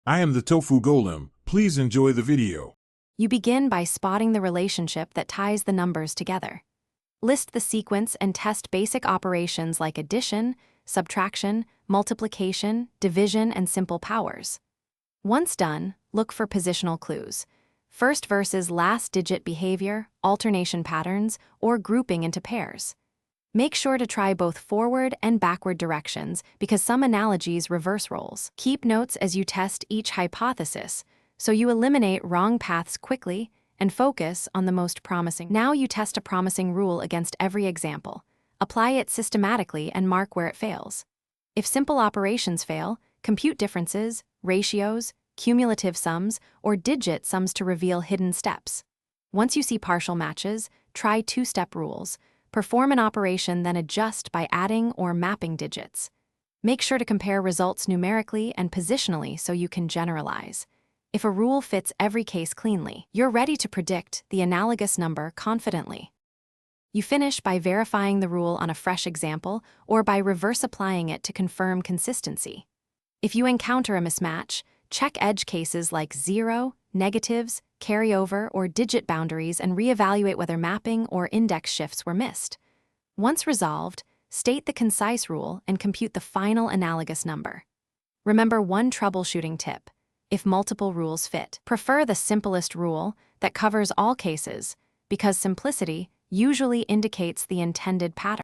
I am the tofu golem. Please enjoy the video. You begin by spotting the relationship that ties the numbers together. List the sequence and test basic operations like addition, subtraction, multiplication, division, and simple powers. Once done, look for positional clues. First versus last digit behavior, alternation patterns, or grouping into pairs. Make sure to try both forward and backward directions because some analogies reverse roles. Keep notes as you test each hypothesis, so you eliminate wrong paths quickly and focus on the most promising. Now you test a promising rule against every example. Apply it systematically and mark where it fails. If simple operations fail, compute differences, ratios, cumulative sums, or digit sums to reveal hidden steps. Once you see partial matches, try two-step rules. Perform an operation, then adjust by adding or mapping digits. Make sure to compare results numerically and positionally so you can generalize. If a rule fits every case cleanly, you're ready to predict the analogous number confidently. You finish by verifying the rule on a fresh example or by reverse applying it to confirm consistency. If you encounter a mismatch, check edge cases like zero, negatives, carryover, or digit boundaries and reevaluate whether mapping or index shifts were missed. Once resolved, state the concise rule and compute the final analogous number. Remember one troubleshooting tip. If multiple rules fit, prefer the simplest rule that covers all cases because simplicity usually indicates the intended pattern.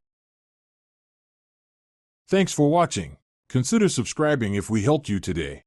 Thanks for watching. Consider subscribing if we helped you today.